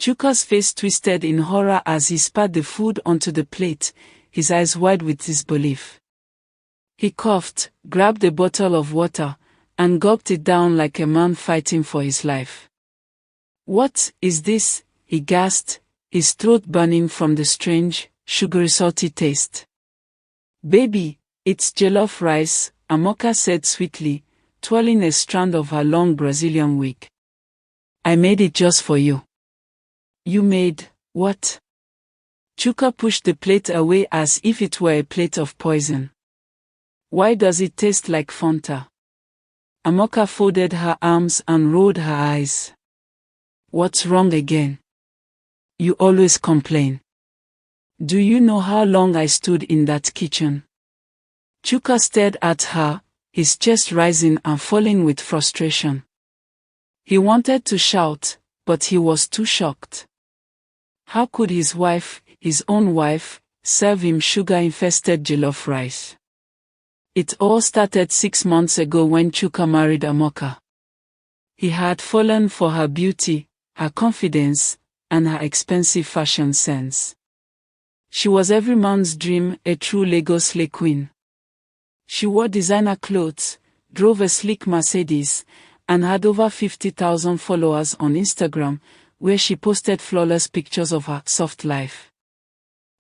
Chuka's face twisted in horror as he spat the food onto the plate, his eyes wide with disbelief. He coughed, grabbed a bottle of water, and gulped it down like a man fighting for his life. "What is this?" he gasped, his throat burning from the strange, sugary salty taste. "Baby, it's jollof rice," Amoka said sweetly, twirling a strand of her long Brazilian wig. "I made it just for you." "You made what?" Chuka pushed the plate away as if it were a plate of poison. "Why does it taste like Fanta?" Amoka folded her arms and rolled her eyes. "What's wrong again? You always complain. Do you know how long I stood in that kitchen?" Chuka stared at her, his chest rising and falling with frustration. He wanted to shout, but he was too shocked. How could his wife, his own wife, serve him sugar-infested jollof rice? It all started 6 months ago when Chuka married Amoka. He had fallen for her beauty, her confidence, and her expensive fashion sense. She was every man's dream, a true Lagos slay queen. She wore designer clothes, drove a sleek Mercedes, and had over 50,000 followers on Instagram, where she posted flawless pictures of her soft life.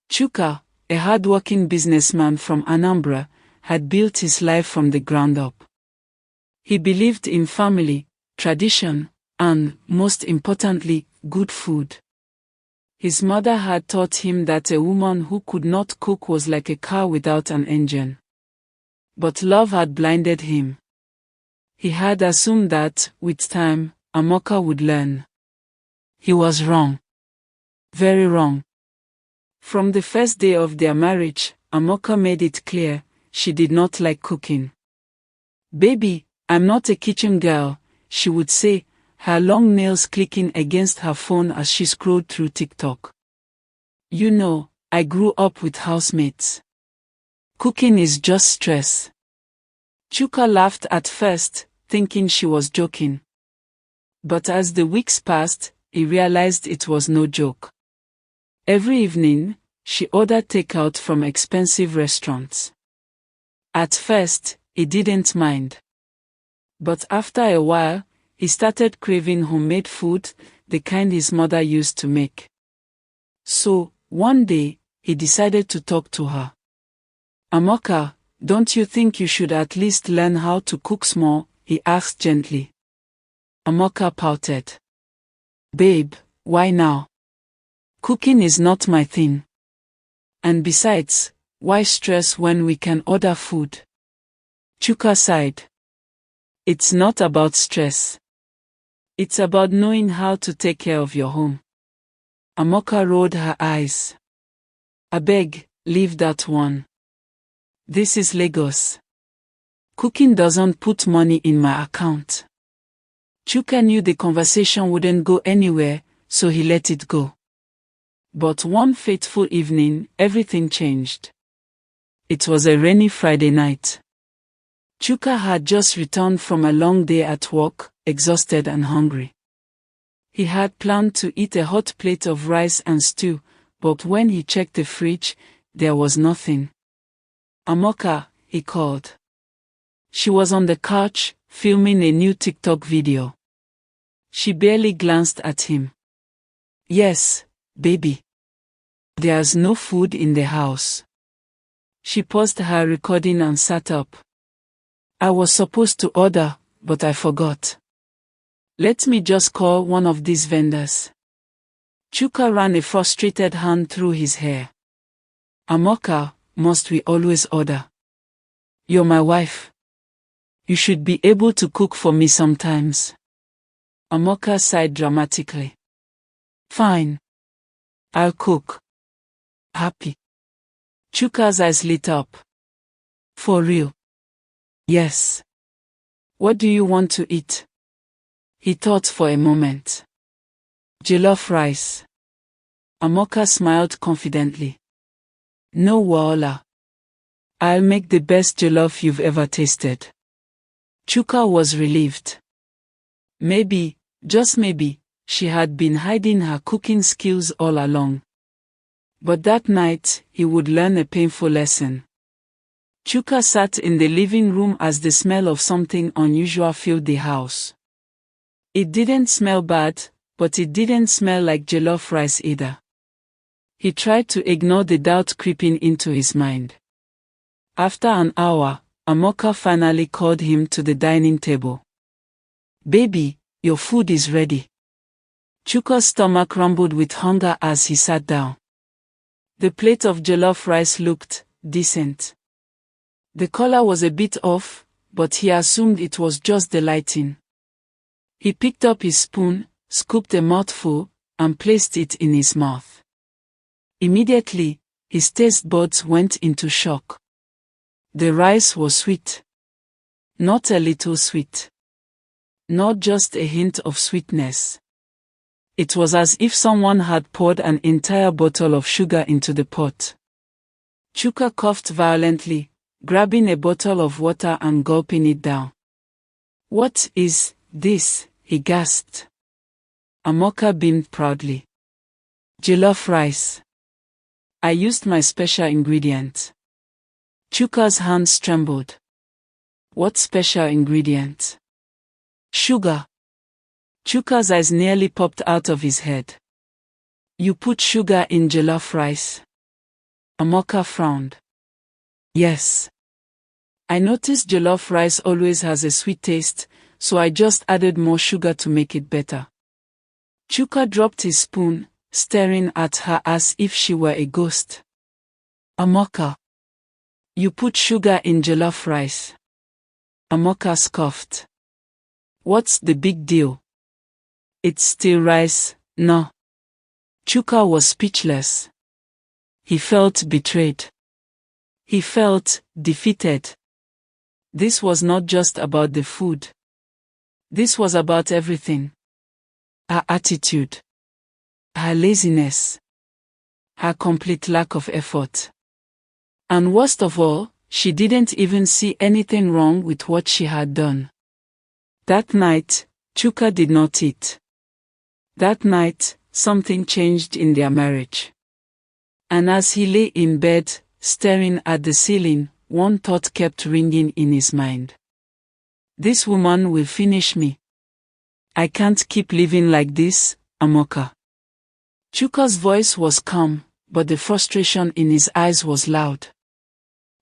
Chuka, a hard-working businessman from Anambra, had built his life from the ground up. He believed in family, tradition, and, most importantly, good food. His mother had taught him that a woman who could not cook was like a car without an engine. But love had blinded him. He had assumed that, with time, Amoka would learn. He was wrong. Very wrong. From the first day of their marriage, Amoka made it clear, she did not like cooking. "Baby, I'm not a kitchen girl," she would say, her long nails clicking against her phone as she scrolled through TikTok. "You know, I grew up with housemates. Cooking is just stress." Chuka laughed at first, thinking she was joking. But as the weeks passed, he realized it was no joke. Every evening, she ordered takeout from expensive restaurants. At first, he didn't mind. But after a while, he started craving homemade food, the kind his mother used to make. So, one day, he decided to talk to her. "Amoka, don't you think you should at least learn how to cook small?" he asked gently. Amoka pouted. "Babe, why now? Cooking is not my thing. And besides, why stress when we can order food?" Chuka sighed. "It's not about stress. It's about knowing how to take care of your home." Amoka rolled her eyes. "Abeg, leave that one. This is Lagos. Cooking doesn't put money in my account." Chuka knew the conversation wouldn't go anywhere, so he let it go. But one fateful evening, everything changed. It was a rainy Friday night. Chuka had just returned from a long day at work, exhausted and hungry. He had planned to eat a hot plate of rice and stew, but when he checked the fridge, there was nothing. "Amoka," he called. She was on the couch, filming a new TikTok video. She barely glanced at him. "Yes, baby. There's no food in the house." She paused her recording and sat up. "I was supposed to order, but I forgot. Let me just call one of these vendors." Chuka ran a frustrated hand through his hair. "Amoka, must we always order? You're my wife. You should be able to cook for me sometimes." Amoka sighed dramatically. "Fine. I'll cook." "Happy?" Chuka's eyes lit up. "For real?" "Yes. What do you want to eat?" He thought for a moment. "Jollof rice." Amoka smiled confidently. "No wahala. I'll make the best jollof you've ever tasted." Chuka was relieved. Maybe, just maybe, she had been hiding her cooking skills all along. But that night, he would learn a painful lesson. Chuka sat in the living room as the smell of something unusual filled the house. It didn't smell bad, but it didn't smell like jollof rice either. He tried to ignore the doubt creeping into his mind. After an hour, Amoka finally called him to the dining table. "Baby, your food is ready." Chuka's stomach rumbled with hunger as he sat down. The plate of jollof rice looked decent. The color was a bit off, but he assumed it was just the lighting. He picked up his spoon, scooped a mouthful, and placed it in his mouth. Immediately, his taste buds went into shock. The rice was sweet. Not a little sweet. Not just a hint of sweetness. It was as if someone had poured an entire bottle of sugar into the pot. Chuka coughed violently, grabbing a bottle of water and gulping it down. "What is this?" he gasped. Amoka beamed proudly. "Jollof rice. I used my special ingredient." Chuka's hands trembled. "What special ingredient?" "Sugar." Chuka's eyes nearly popped out of his head. "You put sugar in jollof rice?" Amoka frowned. "Yes. I noticed jollof rice always has a sweet taste, so I just added more sugar to make it better." Chuka dropped his spoon, staring at her as if she were a ghost. "Amoka, you put sugar in jollof rice?" Amoka scoffed. "What's the big deal? It's still rice, no?" Chuka was speechless. He felt betrayed. He felt defeated. This was not just about the food. This was about everything. Her attitude. Her laziness. Her complete lack of effort. And worst of all, she didn't even see anything wrong with what she had done. That night, Chuka did not eat. That night, something changed in their marriage. And as he lay in bed, staring at the ceiling, one thought kept ringing in his mind. "This woman will finish me. I can't keep living like this, Amoka." Chuka's voice was calm, but the frustration in his eyes was loud.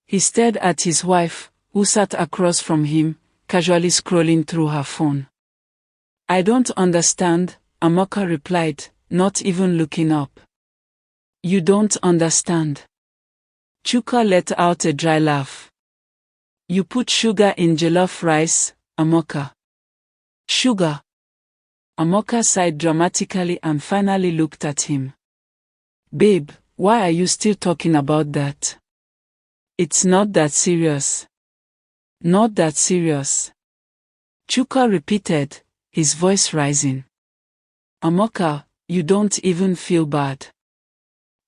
He stared at his wife, who sat across from him, casually scrolling through her phone. "I don't understand," Amoka replied, not even looking up. "You don't understand." Chuka let out a dry laugh. "You put sugar in jollof rice, Amoka." "Sugar?" Amoka sighed dramatically and finally looked at him. "Babe, why are you still talking about that? It's not that serious." "Not that serious," Chuka repeated, his voice rising. "Amoka, you don't even feel bad.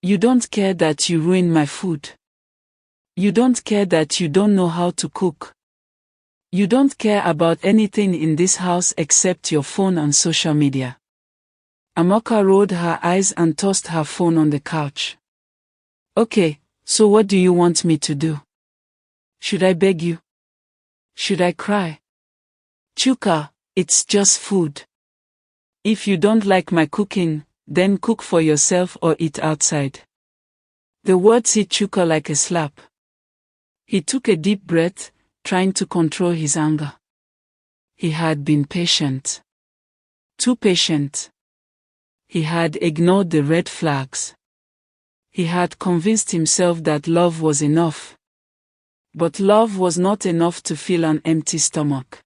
You don't care that you ruined my food. You don't care that you don't know how to cook. You don't care about anything in this house except your phone and social media." Amoka rolled her eyes and tossed her phone on the couch. "Okay, so what do you want me to do? Should I beg you? Should I cry?" "Chuka, it's just food. If you don't like my cooking, then cook for yourself or eat outside." The words hit Chuka like a slap. He took a deep breath, trying to control his anger. He had been patient. Too patient. He had ignored the red flags. He had convinced himself that love was enough. But love was not enough to fill an empty stomach.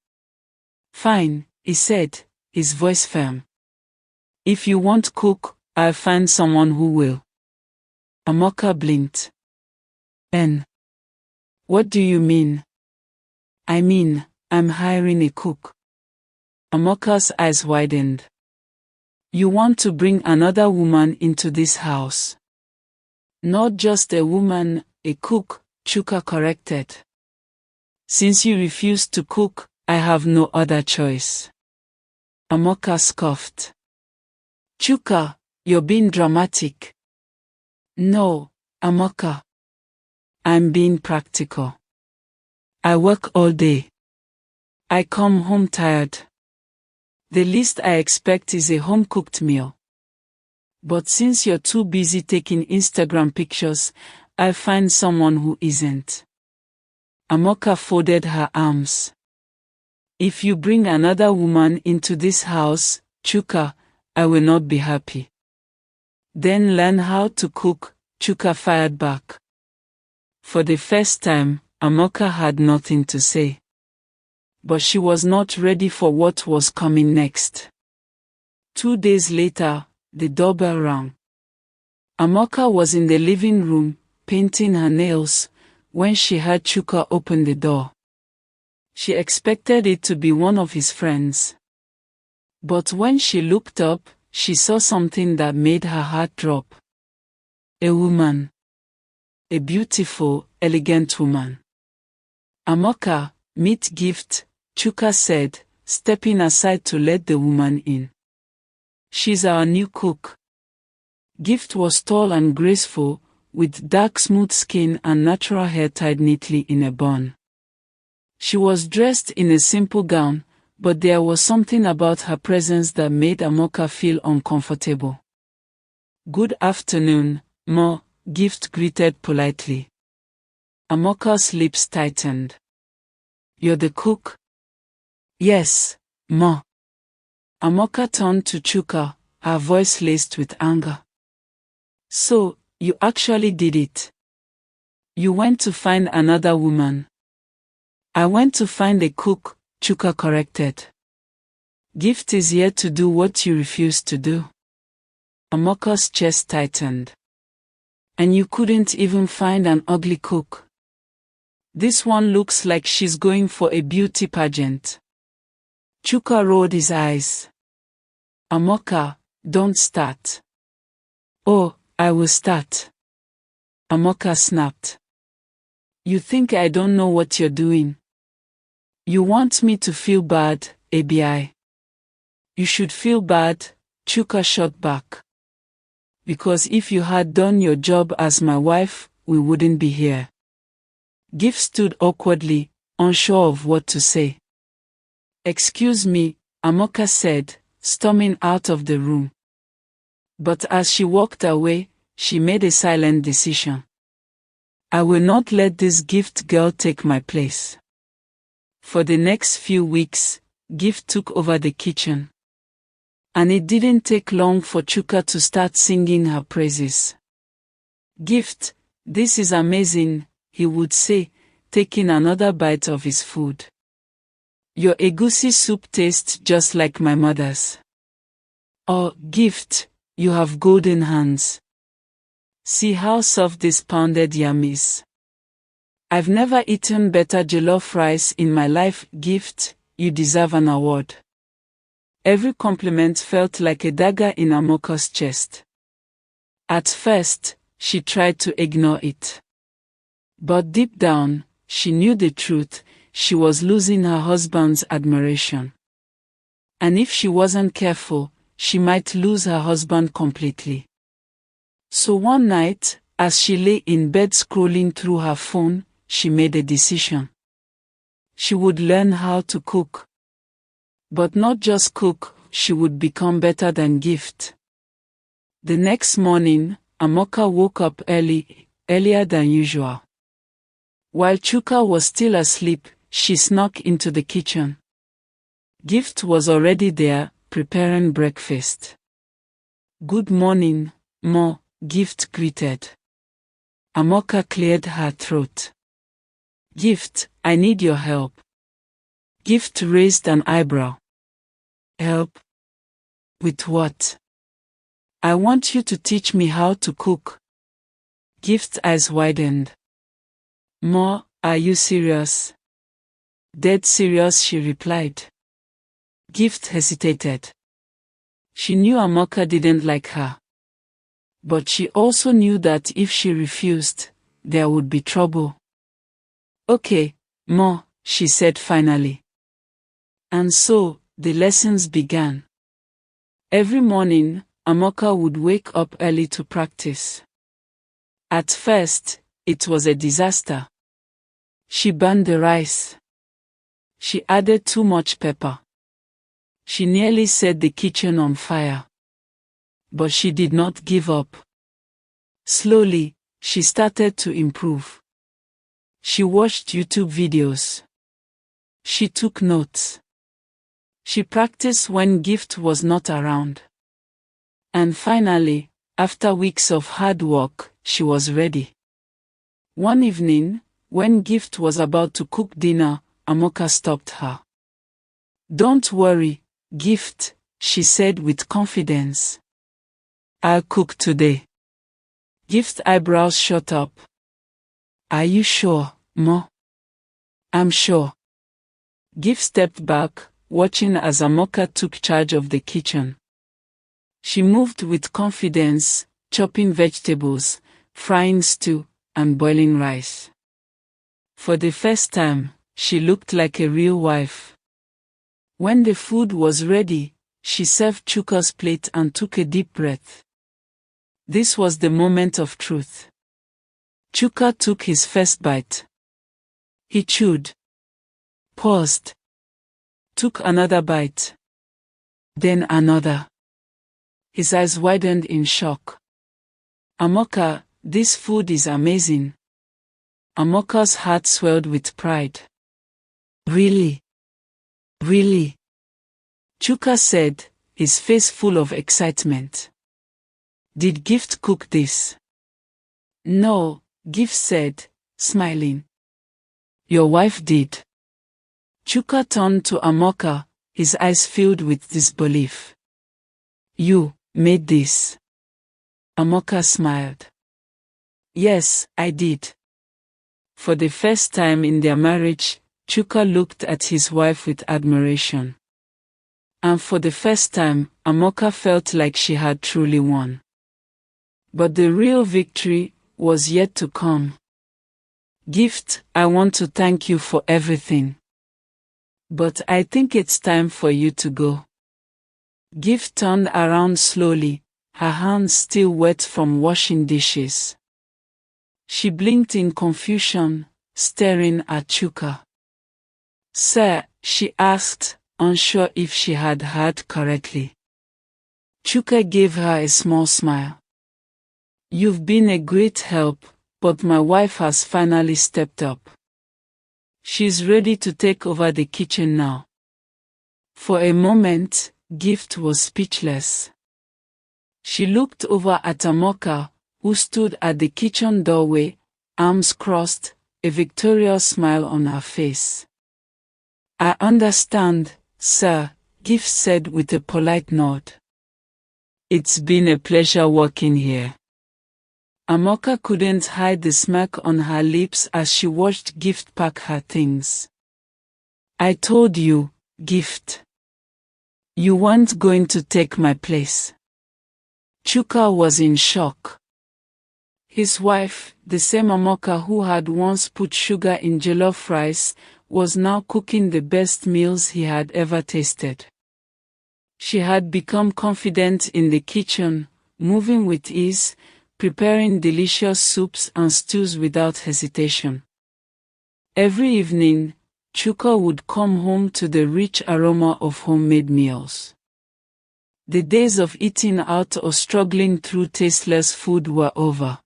"Fine," he said, his voice firm. "If you won't cook, I'll find someone who will." Amoka blinked. "Ben. What do you mean?" "I mean, I'm hiring a cook." Amoka's eyes widened. "You want to bring another woman into this house?" "Not just a woman, a cook," Chuka corrected. "Since you refuse to cook, I have no other choice." Amoka scoffed. Chuka, you're being dramatic. No, Amoka. I'm being practical. I work all day. I come home tired. The least I expect is a home-cooked meal. But since you're too busy taking Instagram pictures, I'll find someone who isn't. Amoka folded her arms. If you bring another woman into this house, Chuka, I will not be happy. Then learn how to cook, Chuka fired back. For the first time, Amoka had nothing to say. But she was not ready for what was coming next. 2 days later, the doorbell rang. Amoka was in the living room, painting her nails, when she heard Chuka open the door. She expected it to be one of his friends. But when she looked up, she saw something that made her heart drop. A woman. A beautiful, elegant woman. Amoka, meet Gift, Chuka said, stepping aside to let the woman in. She's our new cook. Gift was tall and graceful, with dark smooth skin and natural hair tied neatly in a bun. She was dressed in a simple gown, but there was something about her presence that made Amoka feel uncomfortable. Good afternoon, Ma, Gift greeted politely. Amoka's lips tightened. You're the cook? Yes, Ma. Amoka turned to Chuka, her voice laced with anger. So, you actually did it. You went to find another woman. I went to find a cook, Chuka corrected. Gift is here to do what you refused to do. Amoka's chest tightened. And you couldn't even find an ugly cook. This one looks like she's going for a beauty pageant. Chuka rolled his eyes. Amoka, don't start. Oh, I will start. Amoka snapped. You think I don't know what you're doing? You want me to feel bad, Abi? You should feel bad, Chuka shot back. Because if you had done your job as my wife, we wouldn't be here. Gift stood awkwardly, unsure of what to say. Excuse me, Amoka said, storming out of the room. But as she walked away, she made a silent decision. I will not let this Gift girl take my place. For the next few weeks, Gift took over the kitchen. And it didn't take long for Chuka to start singing her praises. Gift, this is amazing, he would say, taking another bite of his food. Your egusi soup tastes just like my mother's. Oh, Gift, you have golden hands. See how soft this pounded yam is. I've never eaten better jollof rice in my life. Gift, you deserve an award. Every compliment felt like a dagger in Amoka's chest. At first, she tried to ignore it. But deep down, she knew the truth. She was losing her husband's admiration. And if she wasn't careful, she might lose her husband completely. So one night, as she lay in bed scrolling through her phone, she made a decision. She would learn how to cook. But not just cook, she would become better than Gift. The next morning, Amoka woke up earlier than usual. While Chuka was still asleep, she snuck into the kitchen. Gift was already there, preparing breakfast. Good morning, Ma, Gift greeted. Amoka cleared her throat. Gift, I need your help. Gift raised an eyebrow. Help? With what? I want you to teach me how to cook. Gift's eyes widened. Ma, are you serious? Dead serious, she replied. Gift hesitated. She knew Amoka didn't like her. But she also knew that if she refused, there would be trouble. Okay, Ma, she said finally. And so, the lessons began. Every morning, Amoka would wake up early to practice. At first, it was a disaster. She burned the rice. She added too much pepper. She nearly set the kitchen on fire. But she did not give up. Slowly, she started to improve. She watched YouTube videos. She took notes. She practiced when Gift was not around. And finally, after weeks of hard work, she was ready. One evening, when Gift was about to cook dinner, Amoka stopped her. "Don't worry, Gift," she said with confidence. "I'll cook today." Gift's eyebrows shot up. "Are you sure, Ma?" "I'm sure." Gift stepped back, watching as Amoka took charge of the kitchen. She moved with confidence, chopping vegetables, frying stew, and boiling rice. For the first time, she looked like a real wife. When the food was ready, she served Chuka's plate and took a deep breath. This was the moment of truth. Chuka took his first bite. He chewed. Paused. Took another bite. Then another. His eyes widened in shock. "Amoka, this food is amazing." Amoka's heart swelled with pride. "Really? Really?" Chuka said, his face full of excitement. "Did Gift cook this?" "No," Gift said, smiling. "Your wife did." Chuka turned to Amoka, his eyes filled with disbelief. "You made this?" Amoka smiled. "Yes, I did." For the first time in their marriage, Chuka looked at his wife with admiration. And for the first time, Amoka felt like she had truly won. But the real victory was yet to come. "Gift, I want to thank you for everything. But I think it's time for you to go." Gift turned around slowly, her hands still wet from washing dishes. She blinked in confusion, staring at Chuka. "Sir," she asked, unsure if she had heard correctly. Chuka gave her a small smile. "You've been a great help, but my wife has finally stepped up. She's ready to take over the kitchen now." For a moment, Gift was speechless. She looked over at Amoka, who stood at the kitchen doorway, arms crossed, a victorious smile on her face. "I understand, sir," Gift said with a polite nod. "It's been a pleasure working here." Amoka couldn't hide the smirk on her lips as she watched Gift pack her things. "I told you, Gift. You weren't going to take my place." Chuka was in shock. His wife, the same Amoka who had once put sugar in jollof rice, was now cooking the best meals he had ever tasted. She had become confident in the kitchen, moving with ease, preparing delicious soups and stews without hesitation. Every evening, Chuka would come home to the rich aroma of homemade meals. The days of eating out or struggling through tasteless food were over.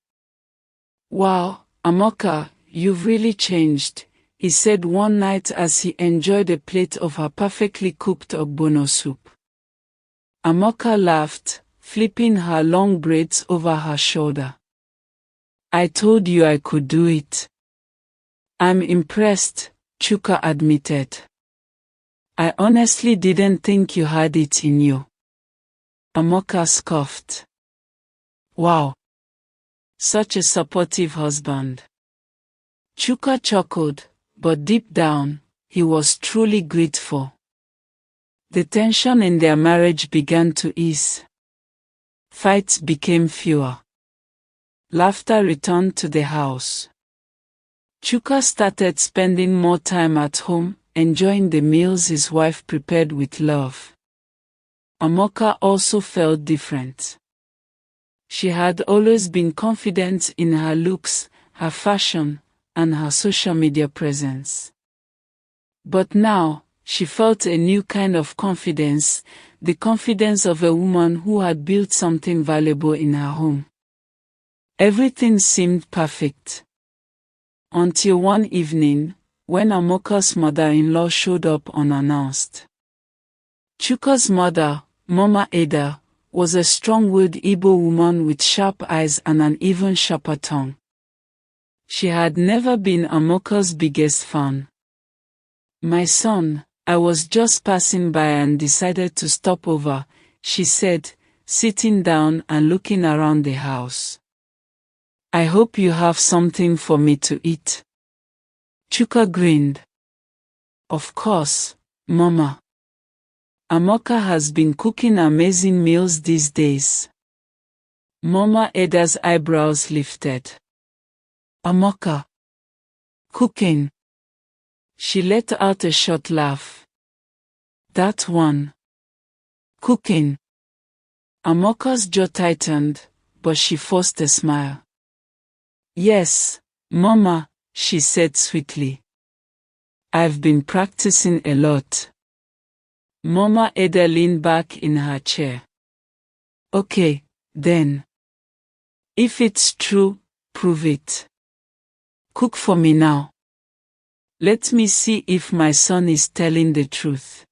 "Wow, Amoka, you've really changed," he said one night as he enjoyed a plate of her perfectly cooked ogbono soup. Amoka laughed, flipping her long braids over her shoulder. "I told you I could do it." "I'm impressed," Chuka admitted. "I honestly didn't think you had it in you." Amoka scoffed. "Wow. Such a supportive husband." Chuka chuckled, but deep down, he was truly grateful. The tension in their marriage began to ease. Fights became fewer. Laughter returned to the house. Chuka started spending more time at home, enjoying the meals his wife prepared with love. Amoka also felt different. She had always been confident in her looks, her fashion, and her social media presence. But now, she felt a new kind of confidence, the confidence of a woman who had built something valuable in her home. Everything seemed perfect. Until one evening, when Amoka's mother-in-law showed up unannounced. Chuka's mother, Mama Ada, was a strong-willed Igbo woman with sharp eyes and an even sharper tongue. She had never been Amoka's biggest fan. "My son, I was just passing by and decided to stop over," she said, sitting down and looking around the house. "I hope you have something for me to eat." Chuka grinned. "Of course, Mama. Amoka has been cooking amazing meals these days." Mama Eda's eyebrows lifted. "Amoka? Cooking?" She let out a short laugh. "That one. Cooking." Amoka's jaw tightened, but she forced a smile. "Yes, Mama," she said sweetly. "I've been practicing a lot." Mama Ada leaned back in her chair. "Okay, then. If it's true, prove it. Cook for me now. Let me see if my son is telling the truth."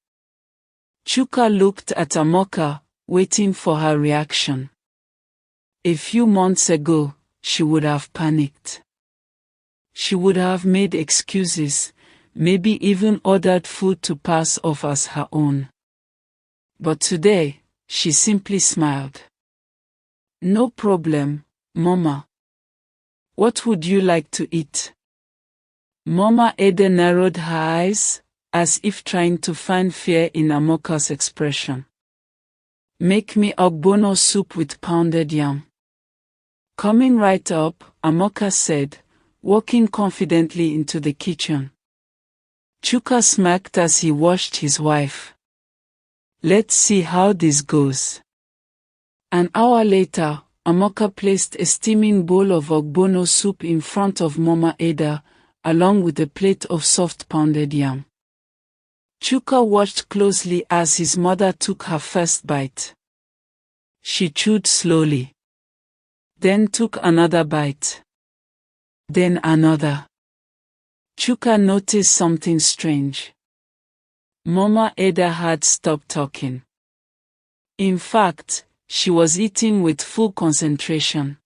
Chuka looked at Amoka, waiting for her reaction. A few months ago, she would have panicked. She would have made excuses, maybe even ordered food to pass off as her own. But today, she simply smiled. "No problem, Mama. What would you like to eat?" Mama Ada narrowed her eyes, as if trying to find fear in Amoka's expression. "Make me ogbono soup with pounded yam." Coming right up, Amoka said, walking confidently into the kitchen. Chuka smirked as he watched his wife. "Let's see how this goes." An hour later, Amoka placed a steaming bowl of ogbono soup in front of Mama Ada, along with a plate of soft pounded yam. Chuka watched closely as his mother took her first bite. She chewed slowly. Then took another bite. Then another. Chuka noticed something strange. Mama Ada had stopped talking. In fact, she was eating with full concentration.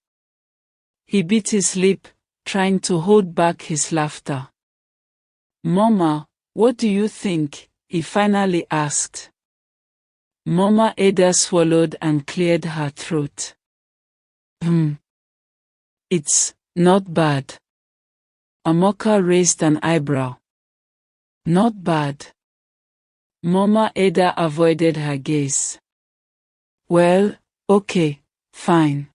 He bit his lip, trying to hold back his laughter. "Mama, what do you think?" he finally asked. Mama Ada swallowed and cleared her throat. It's not bad." Amoka raised an eyebrow. "Not bad." Mama Ada avoided her gaze. "Well, okay, fine.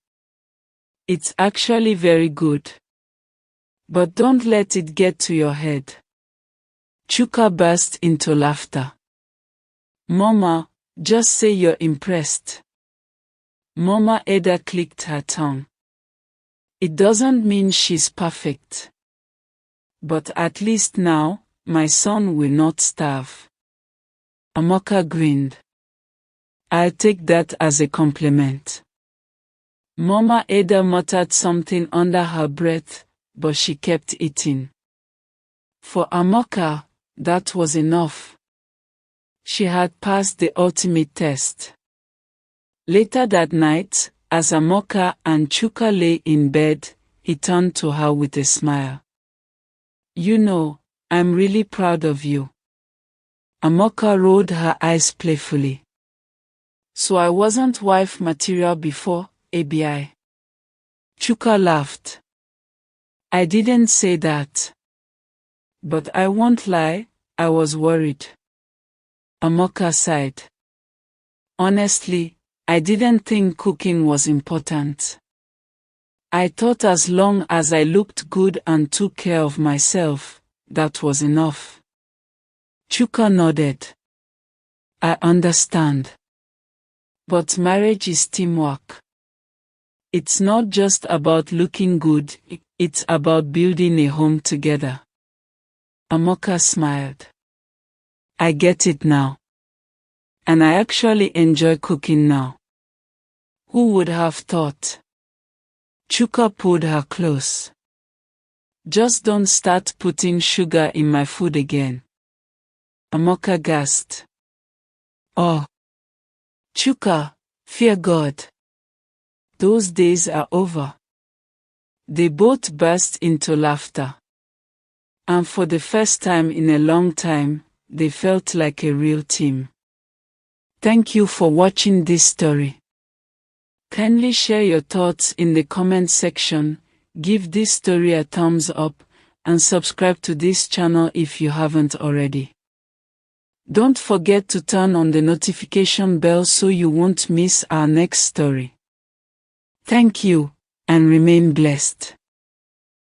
It's actually very good. But don't let it get to your head." Chuka burst into laughter. "Mama, just say you're impressed." Mama Ada clicked her tongue. "It doesn't mean she's perfect. But at least now, my son will not starve." Amoka grinned. "I'll take that as a compliment." Mama Ada muttered something under her breath, but she kept eating. For Amoka, that was enough. She had passed the ultimate test. Later that night, as Amoka and Chuka lay in bed, he turned to her with a smile. "You know, I'm really proud of you." Amoka rolled her eyes playfully. "So I wasn't wife material before, Abi?" Chuka laughed. "I didn't say that. But I won't lie, I was worried." Amoka sighed. "Honestly, I didn't think cooking was important. I thought as long as I looked good and took care of myself, that was enough." Chuka nodded. "I understand. But marriage is teamwork. It's not just about looking good, it's about building a home together. Amoka smiled. I get it now. And I actually enjoy cooking now. Who would have thought? Chuka pulled her close. Just don't start putting sugar in my food again. Amoka gasped. Oh. Chuka, fear God. Those days are over. They both burst into laughter. And for the first time in a long time, they felt like a real team. Thank you for watching this story. Kindly share your thoughts in the comment section, give this story a thumbs up, and subscribe to this channel if you haven't already. Don't forget to turn on the notification bell so you won't miss our next story. Thank you, and remain blessed.